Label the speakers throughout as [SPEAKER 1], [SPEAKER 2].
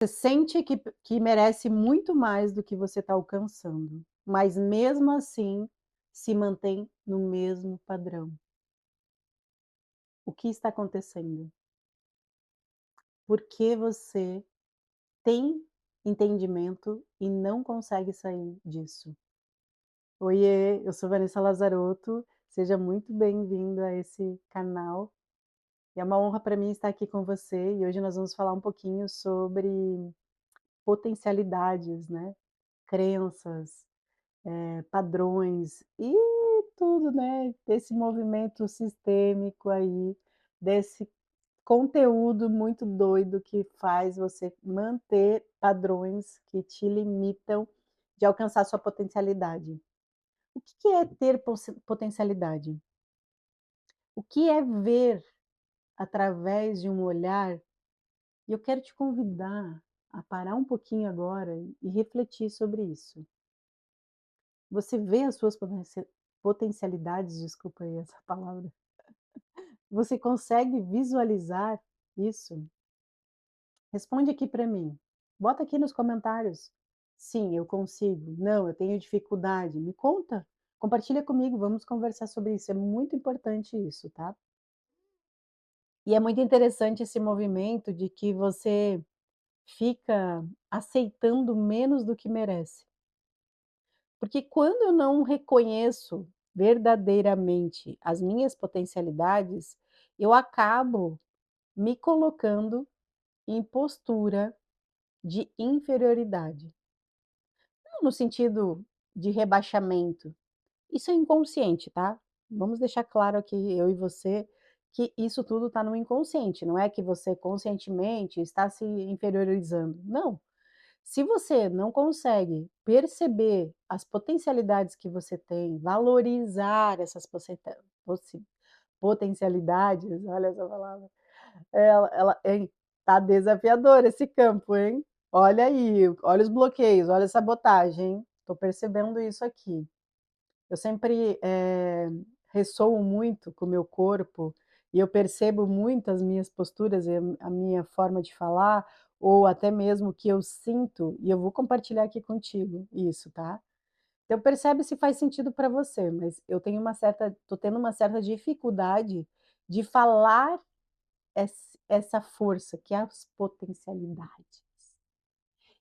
[SPEAKER 1] Você sente que merece muito mais do que você está alcançando, mas mesmo assim se mantém no mesmo padrão. O que está acontecendo? Por que você tem entendimento e não consegue sair disso? Oiê, eu sou Vanessa Lazarotto, seja muito bem-vindo a esse canal. E é uma honra para mim estar aqui com você e hoje nós vamos falar um pouquinho sobre potencialidades, né, crenças, padrões e tudo, né, desse movimento sistêmico aí, desse conteúdo muito doido que faz você manter padrões que te limitam de alcançar sua potencialidade. O que é ter potencialidade? O que é ver através de um olhar? E eu quero te convidar a parar um pouquinho agora e refletir sobre isso. Você vê as suas potencialidades, desculpa aí essa palavra. Você consegue visualizar isso? Responde aqui para mim. Bota aqui nos comentários. Sim, eu consigo. Não, eu tenho dificuldade. Me conta. Compartilha comigo, vamos conversar sobre isso. É muito importante isso, tá? E é muito interessante esse movimento de que você fica aceitando menos do que merece. Porque quando eu não reconheço verdadeiramente as minhas potencialidades, eu acabo me colocando em postura de inferioridade. Não no sentido de rebaixamento, isso é inconsciente, tá? Vamos deixar claro aqui, eu e você, que isso tudo está no inconsciente, não é que você conscientemente está se inferiorizando. Não. Se você não consegue perceber as potencialidades que você tem, valorizar essas potencialidades, olha essa palavra, hein, tá desafiador esse campo, hein. Olha aí, olha os bloqueios, olha a sabotagem, hein. Tô percebendo isso aqui. Eu sempre, ressoo muito com o meu corpo e eu percebo muito as minhas posturas e a minha forma de falar, ou até mesmo o que eu sinto, e eu vou compartilhar aqui contigo isso, tá. Então percebe se faz sentido para você, mas eu tenho uma certa tô tendo uma certa dificuldade de falar essa força que é as potencialidades.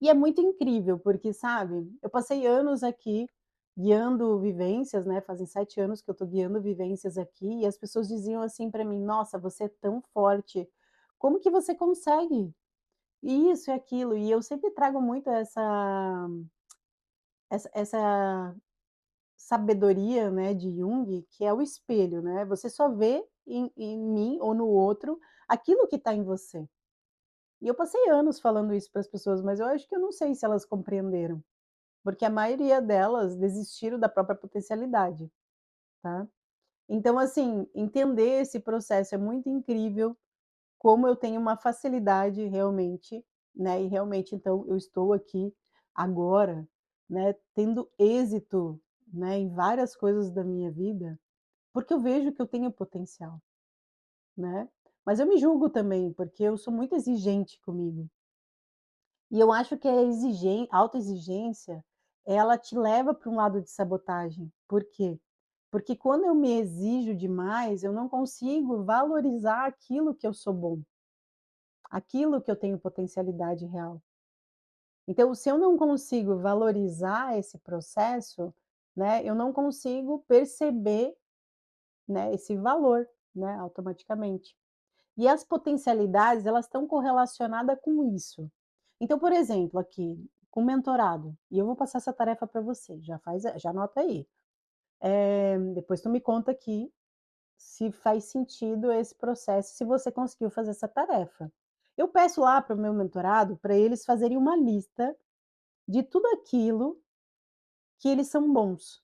[SPEAKER 1] E é muito incrível, porque, sabe, eu passei anos aqui guiando vivências, né, fazem 7 anos que eu estou guiando vivências aqui, e as pessoas diziam assim para mim: "Nossa, você é tão forte, como que você consegue isso e aquilo?". E eu sempre trago muito essa sabedoria, né, de Jung, que é o espelho, né, você só vê em mim ou no outro aquilo que está em você. E eu passei anos falando isso para as pessoas, mas eu acho que eu não sei se elas compreenderam. Porque a maioria delas desistiram da própria potencialidade, tá. Então, assim, entender esse processo é muito incrível, como eu tenho uma facilidade realmente, né, e realmente então eu estou aqui agora, né, tendo êxito, né, em várias coisas da minha vida, porque eu vejo que eu tenho potencial, né. Mas eu me julgo também, porque eu sou muito exigente comigo. E eu acho que a autoexigência, ela te leva para um lado de sabotagem. Por quê? Porque quando eu me exijo demais, eu não consigo valorizar aquilo que eu sou bom, aquilo que eu tenho potencialidade real. Então, se eu não consigo valorizar esse processo, né, eu não consigo perceber, né, esse valor, né, automaticamente. E as potencialidades, elas estão correlacionada com isso. Então, por exemplo, aqui, com mentorado, e eu vou passar essa tarefa para você, já anota aí. Depois tu me conta aqui se faz sentido esse processo, se você conseguiu fazer essa tarefa. Eu peço lá para o meu mentorado, para eles fazerem uma lista de tudo aquilo que eles são bons.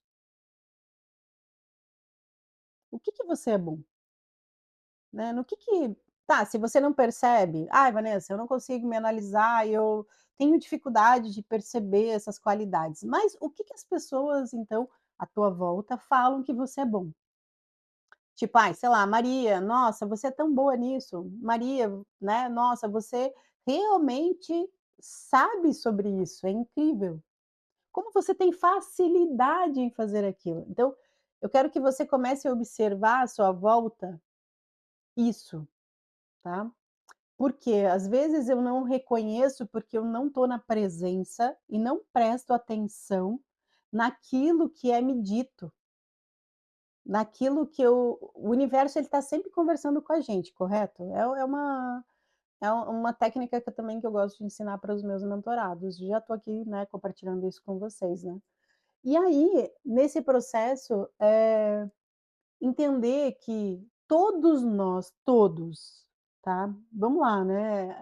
[SPEAKER 1] O que que você é bom? Né, no que tá, se você não percebe: "Ai, Vanessa, eu não consigo me analisar, eu tenho dificuldade de perceber essas qualidades", mas o que que as pessoas, então, à tua volta falam que você é bom? Tipo, ai, sei lá, Maria, nossa, você é tão boa nisso. Maria, né, nossa, você realmente sabe sobre isso, é incrível. Como você tem facilidade em fazer aquilo. Então, eu quero que você comece a observar à sua volta isso, tá. Porque às vezes eu não reconheço, porque eu não estou na presença e não presto atenção naquilo que é me dito, naquilo que eu o universo ele está sempre conversando com a gente, correto? É uma técnica que eu gosto de ensinar para os meus mentorados, já estou aqui, né, compartilhando isso com vocês, né. E aí, nesse processo, entender que todos nós, todos, tá, vamos lá, né,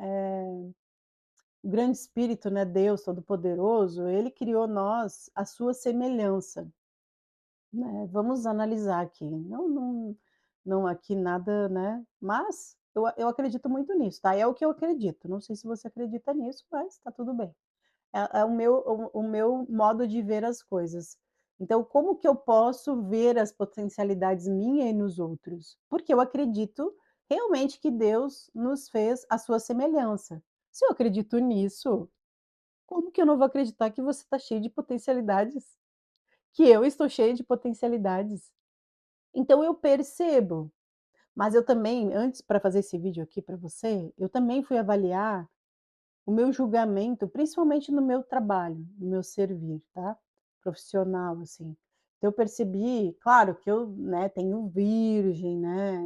[SPEAKER 1] o grande espírito, né, Deus todo-poderoso, ele criou nós à sua semelhança, né, vamos analisar aqui, não aqui nada, né, mas eu acredito muito nisso, tá, é o que eu acredito, não sei se você acredita nisso, mas tá tudo bem. É o meu modo de ver as coisas. Então, como que eu posso ver as potencialidades minha e nos outros? Porque eu acredito realmente que Deus nos fez à sua semelhança. Se eu acredito nisso, como que eu não vou acreditar que você está cheio de potencialidades? Que eu estou cheia de potencialidades? Então eu percebo, mas eu também, antes para fazer esse vídeo aqui para você, eu também fui avaliar o meu julgamento, principalmente no meu trabalho, no meu servir, tá, profissional, assim. Então eu percebi, claro que eu, né, tenho virgem, né,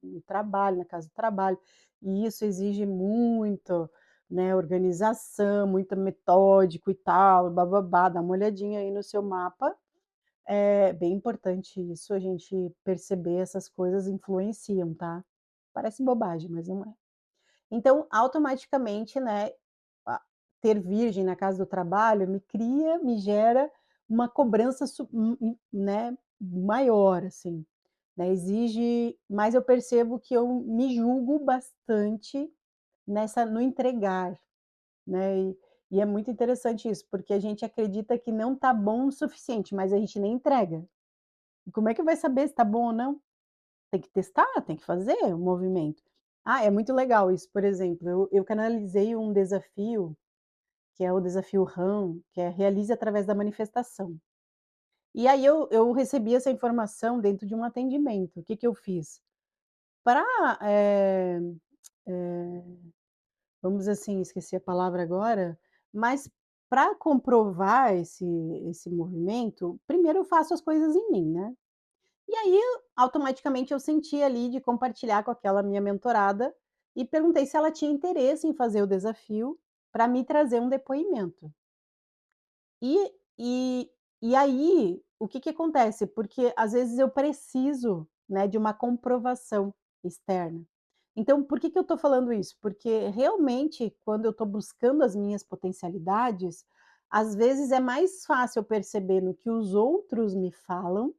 [SPEAKER 1] no trabalho, na casa do trabalho, e isso exige muito, né, organização, muito metódico e tal, bá-bá-bá, dá uma olhadinha aí no seu mapa, é bem importante isso, a gente perceber essas coisas influenciam, tá. Parece bobagem, mas não é. Então, automaticamente, né, a ter virgem na casa do trabalho me gera uma cobrança né, maior, assim, né, exige mas eu percebo que eu me julgo bastante nessa no entregar, né, e é muito interessante isso, porque a gente acredita que não tá bom o suficiente, mas a gente nem entrega. E como é que vai saber se tá bom ou não? Tem que testar, tem que fazer o movimento. Ah, é muito legal isso, por exemplo, eu canalizei um desafio, que é o desafio RAM, que é realize através da manifestação. E aí eu recebi essa informação dentro de um atendimento, o que que eu fiz? Para, vamos dizer assim, esqueci a palavra agora, mas para comprovar esse movimento, primeiro eu faço as coisas em mim, né. E aí, automaticamente eu senti ali de compartilhar com aquela minha mentorada, e perguntei se ela tinha interesse em fazer o desafio, para me trazer um depoimento. E e e aí, o que que acontece? Porque às vezes eu preciso, né, de uma comprovação externa. Então por que que eu estou falando isso? Porque realmente quando eu estou buscando as minhas potencialidades, às vezes é mais fácil eu perceber no que os outros me falam,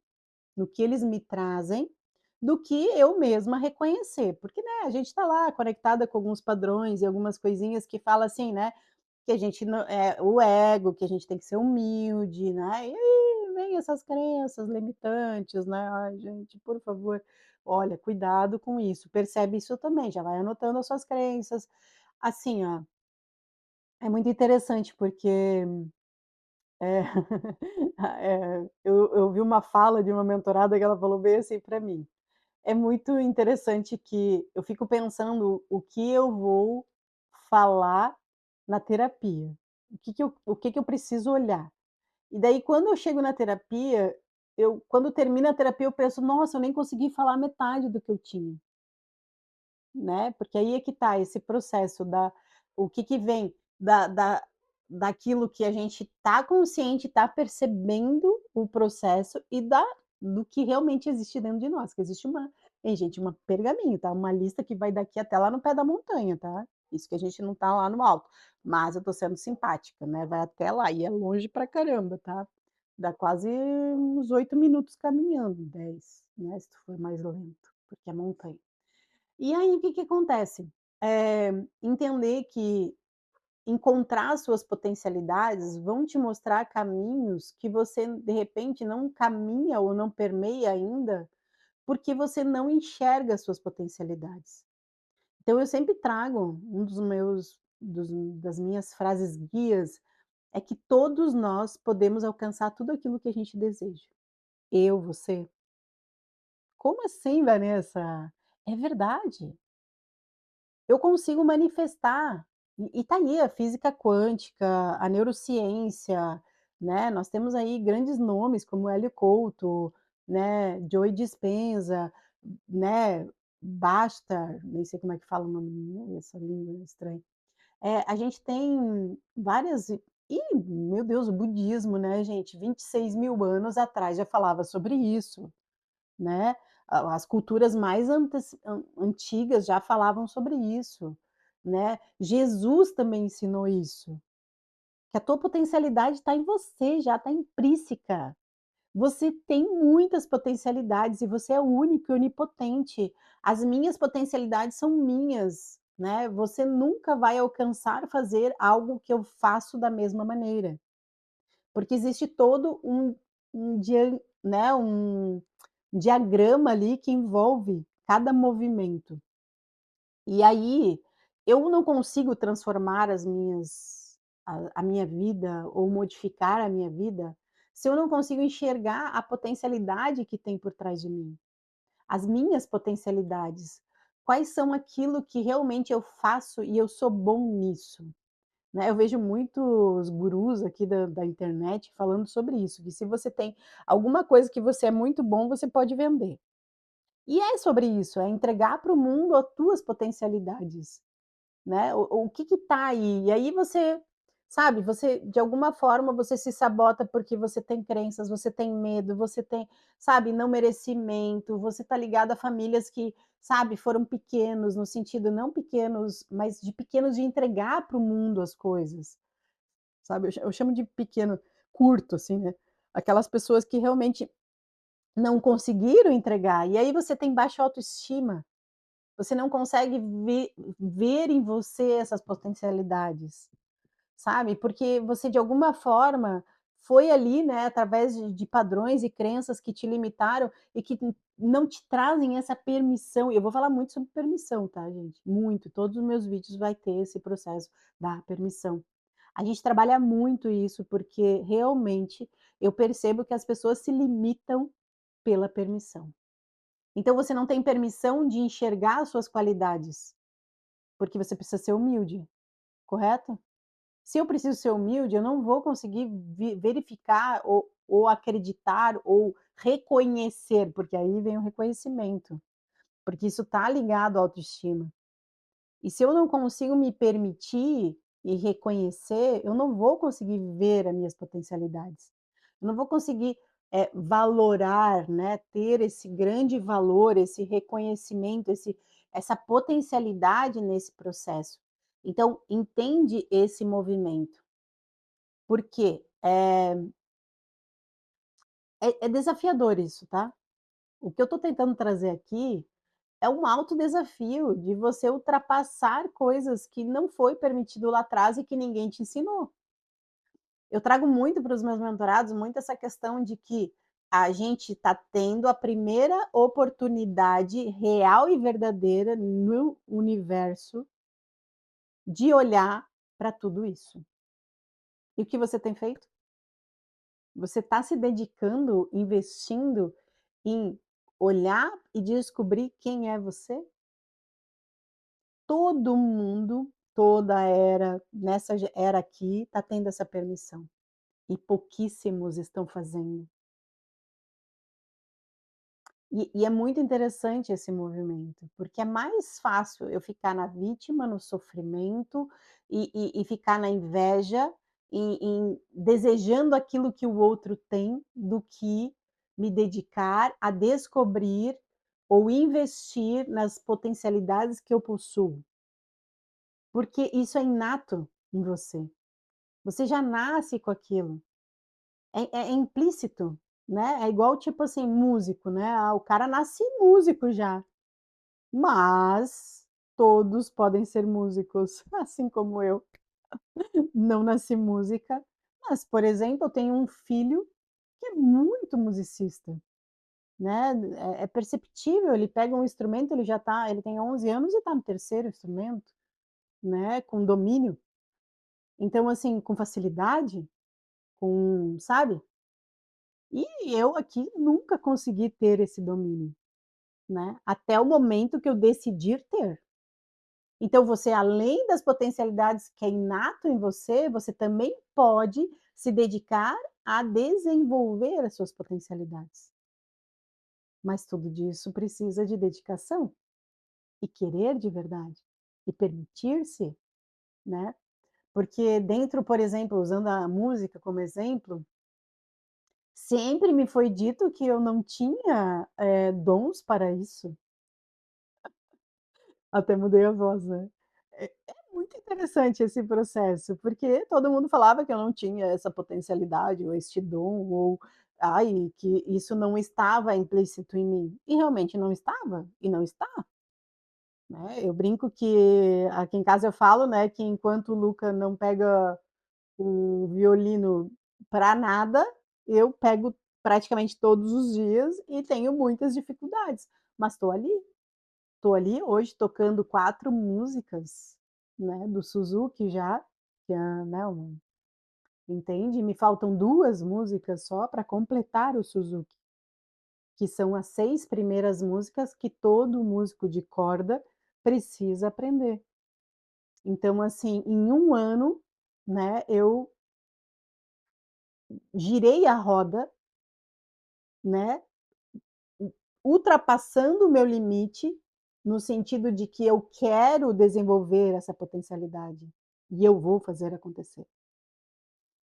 [SPEAKER 1] no que eles me trazem, do que eu mesma reconhecer, porque, né, a gente está lá conectada com alguns padrões e algumas coisinhas que fala assim, né, que a gente não o ego, que a gente tem que ser humilde, né, e aí vem essas crenças limitantes, né, ai gente, por favor, olha, cuidado com isso, percebe isso também, já vai anotando as suas crenças. Assim, ó, é muito interessante porque, eh, eu vi uma fala de uma mentorada que ela falou bem assim para mim: "É muito interessante que eu fico pensando o que eu vou falar na terapia, o que que eu preciso olhar. E daí quando eu chego na terapia, quando termina a terapia eu penso: 'Nossa, eu nem consegui falar metade do que eu tinha'". Né, porque aí é que tá esse processo da o que que vem daquilo que a gente tá consciente, tá percebendo o processo e do que realmente existe dentro de nós, que existe uma tem gente, uma pergaminho, tá, uma lista que vai daqui até lá no pé da montanha, tá. Isso que a gente não tá lá no alto, mas eu tô sendo simpática, né, vai até lá e é longe pra caramba, tá. Dá quase uns 8 minutos caminhando, 10, né, se tu for mais lento, porque é montanha. E aí o que que acontece? Entender que encontrar as suas potencialidades vão te mostrar caminhos que você de repente não caminha ou não permeia ainda, porque você não enxerga as suas potencialidades. Então eu sempre trago um dos meus dos das minhas frases guias é que todos nós podemos alcançar tudo aquilo que a gente deseja. Eu, você. Como assim, Vanessa? É verdade. Eu consigo manifestar. E tá aí a física quântica, a neurociência, né, nós temos aí grandes nomes como Hélio Couto, né, Joe Dispenza, né, Basta, nem sei como é que fala o nome, essa língua estranha. A gente tem várias meu Deus, o budismo, né, gente, 26.000 anos atrás já falava sobre isso. Né, as culturas mais antigas já falavam sobre isso, né. Jesus também ensinou isso, que a tua potencialidade está em você, já está intrínseca. Você tem muitas potencialidades e você é único e onipotente. As minhas potencialidades são minhas, né, você nunca vai alcançar fazer algo que eu faço da mesma maneira, porque existe todo um dia, né, um diagrama ali que envolve cada movimento. E aí, eu não consigo transformar a minha vida ou modificar a minha vida, se eu não consigo enxergar a potencialidade que tem por trás de mim, as minhas potencialidades. Quais são aquilo que realmente eu faço e eu sou bom nisso, né. Eu vejo muitos gurus aqui da internet falando sobre isso, que se você tem alguma coisa que você é muito bom, você pode vender. E é sobre isso, é entregar para o mundo as tuas potencialidades, né, o que que tá aí, e aí você, sabe, você de alguma forma você se sabota porque você tem crenças, você tem medo, você tem, sabe, não merecimento, você tá ligado a famílias que, sabe, foram pequenos, no sentido não pequenos, mas de pequenos de entregar para o mundo as coisas, sabe, eu chamo de pequeno curto, assim, né, aquelas pessoas que realmente não conseguiram entregar, e aí você tem baixa autoestima, você não consegue ver em você essas potencialidades, sabe, porque você de alguma forma foi ali, né, através de padrões e crenças que te limitaram e que não te trazem essa permissão, e eu vou falar muito sobre permissão, tá, gente, muito, todos os meus vídeos vai ter esse processo da permissão. A gente trabalha muito isso, porque realmente eu percebo que as pessoas se limitam pela permissão. Então você não tem permissão de enxergar as suas qualidades, porque você precisa ser humilde, correto? Se eu preciso ser humilde, eu não vou conseguir verificar ou acreditar ou reconhecer, porque aí vem o reconhecimento, porque isso está ligado à autoestima. E se eu não consigo me permitir e reconhecer, eu não vou conseguir ver as minhas potencialidades. Eu não vou conseguir, valorar, né, ter esse grande valor, esse reconhecimento, essa potencialidade nesse processo. Então, entende esse movimento, porque é desafiador isso, tá. O que eu estou tentando trazer aqui é um alto desafio de você ultrapassar coisas que não foi permitido lá atrás e que ninguém te ensinou. Eu trago muito para os meus mentorados, muito essa questão de que a gente está tendo a primeira oportunidade real e verdadeira no universo de olhar para tudo isso. E o que você tem feito? Você está se dedicando, investindo em olhar e descobrir quem é você? Todo mundo, toda era, nessa era aqui, está tendo essa permissão, e pouquíssimos estão fazendo. E é muito interessante esse movimento, porque é mais fácil eu ficar na vítima, no sofrimento, e ficar na inveja, em desejando aquilo que o outro tem, do que me dedicar a descobrir ou investir nas potencialidades que eu possuo. Porque isso é inato em você. Você já nasce com aquilo. É implícito, né, é igual, tipo assim, músico, né, o cara nasce músico já, mas todos podem ser músicos, assim como eu. Não nasci música, mas, por exemplo, eu tenho um filho que é muito musicista, né, é perceptível, ele pega um instrumento, ele tem 11 anos e está no terceiro instrumento. né, com domínio. Então, assim, com facilidade, com sabe? E eu aqui nunca consegui ter esse domínio, né, até o momento que eu decidir ter. Então você, além das potencialidades que é inato em você, você também pode se dedicar a desenvolver as suas potencialidades. Mas tudo disso precisa de dedicação e querer de verdade, e permitir-se, né. Porque dentro, por exemplo, usando a música como exemplo, sempre me foi dito que eu não tinha, dons para isso. Até mudei a voz, né. É muito interessante esse processo, porque todo mundo falava que eu não tinha essa potencialidade ou este dom ou, ai, que isso não estava implícito em mim, e realmente não estava, e não está, né. Eu brinco que aqui em casa eu falo, né, que enquanto o Luca não pega o violino para nada, eu pego praticamente todos os dias e tenho muitas dificuldades, mas estou ali. Tô ali hoje tocando 4 músicas, né, do Suzuki já, que é, né, entende? Me faltam 2 músicas só para completar o Suzuki, que são as 6 primeiras músicas que todo músico de corda precisa aprender. Então, assim, em um ano, né, eu girei a roda, né, ultrapassando o meu limite, no sentido de que eu quero desenvolver essa potencialidade, e eu vou fazer acontecer.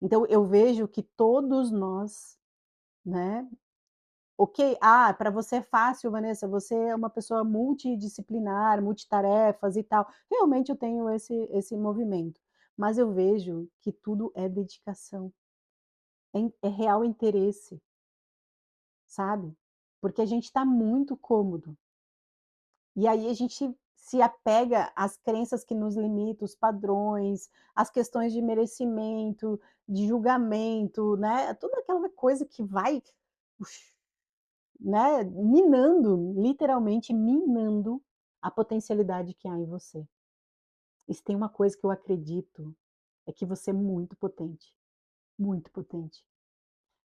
[SPEAKER 1] Então eu vejo que todos nós, né, ok, para você é fácil, Vanessa, você é uma pessoa multidisciplinar, multitarefas e tal. Realmente eu tenho esse movimento, mas eu vejo que tudo é dedicação, é real interesse, sabe. Porque a gente está muito cômodo. E aí a gente se apega às crenças que nos limitam, os padrões, as questões de merecimento, de julgamento, né, toda aquela coisa que vai, ux, né, minando, literalmente minando a potencialidade que há em você. E se tem uma coisa que eu acredito, é que você é muito potente, muito potente.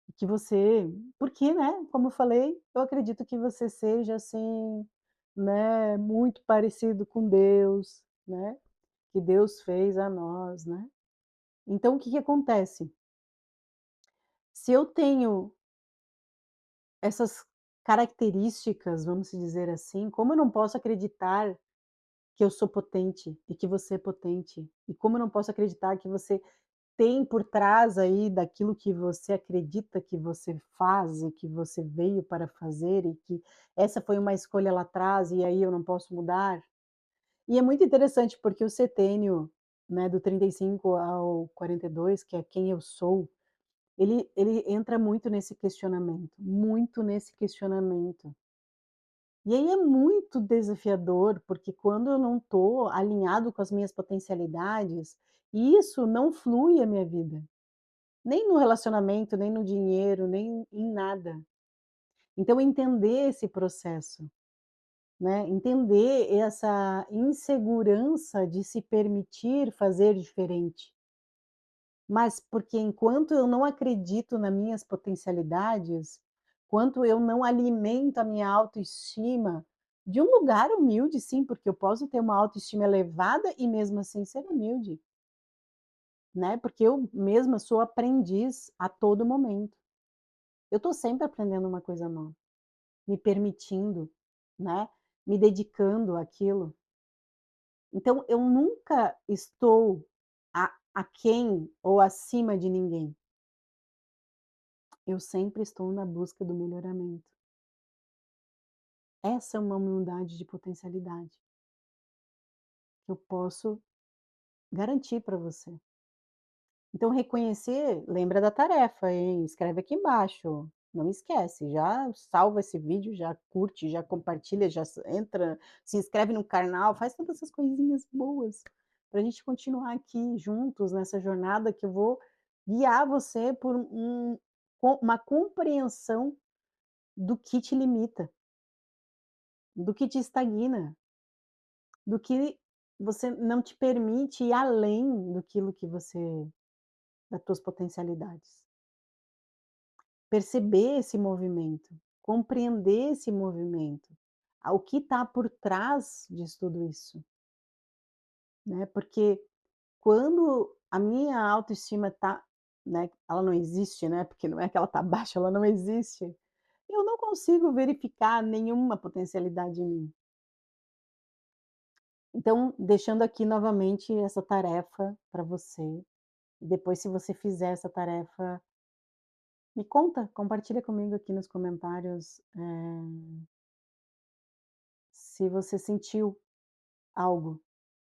[SPEAKER 1] E que você, porque, né, como eu falei, eu acredito que você seja, assim, né, muito parecido com Deus, né, que Deus fez a nós, né. Então o que que acontece? Se eu tenho essas características, vamos dizer assim, como eu não posso acreditar que eu sou potente e que você é potente? E como eu não posso acreditar que você tem por trás aí daquilo que você acredita que você faz e que você veio para fazer e que essa foi uma escolha lá atrás e aí eu não posso mudar. E é muito interessante porque o setênio, né, do 35 ao 42, que é quem eu sou, ele entra muito nesse questionamento. E aí é muito desafiador, porque quando eu não estou alinhado com as minhas potencialidades, isso não flui a minha vida. Nem no relacionamento, nem no dinheiro, nem em nada. Então entender esse processo, né, entender essa insegurança de se permitir fazer diferente. Mas porque enquanto eu não acredito nas minhas potencialidades, enquanto eu não alimento a minha autoestima, de um lugar humilde sim, porque eu posso ter uma autoestima elevada e mesmo assim ser humilde, né, porque eu mesma sou aprendiz a todo momento. Eu estou sempre aprendendo uma coisa nova, me permitindo, né, me dedicando àquilo. Então eu nunca estou aquém ou acima de ninguém. Eu sempre estou na busca do melhoramento. Essa é uma humildade de potencialidade, que eu posso garantir para você. Então reconhecer, lembra da tarefa, hein, escreve aqui embaixo, não esquece, já salva esse vídeo, já curte, já compartilha, já entra, se inscreve no canal, faz todas essas coisinhas boas, para a gente continuar aqui juntos nessa jornada que eu vou guiar você por uma compreensão do que te limita, do que te estagna, do que você não te permite ir além que você das tuas potencialidades. Perceber esse movimento, compreender esse movimento, o que está por trás disso tudo isso, né, porque quando a minha autoestima tá, né, ela não existe, né, porque não é que ela tá baixa, ela não existe, eu não consigo verificar nenhuma potencialidade em mim. Então, deixando aqui novamente essa tarefa para você, e depois se você fizer essa tarefa, me conta, compartilha comigo aqui nos comentários, se você sentiu algo,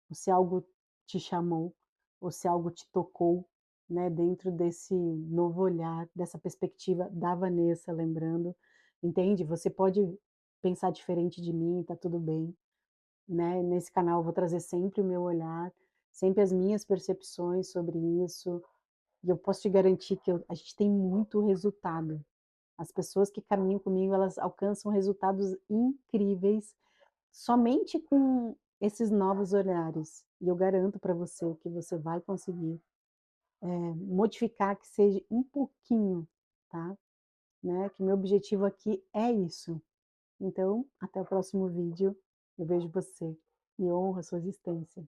[SPEAKER 1] ou se algo te chamou, ou se algo te tocou, né, dentro desse novo olhar, dessa perspectiva da Vanessa, lembrando, entende? Você pode pensar diferente de mim, tá tudo bem, né? Nesse canal eu vou trazer sempre o meu olhar, sempre as minhas percepções sobre isso, e eu posso te garantir que a gente tem muito resultado. As pessoas que caminham comigo, elas alcançam resultados incríveis somente com esses novos olhares. E eu garanto para você que você vai conseguir, modificar que seja um pouquinho, tá, né, que meu objetivo aqui é isso. Então, até o próximo vídeo, eu vejo você e honro a sua existência.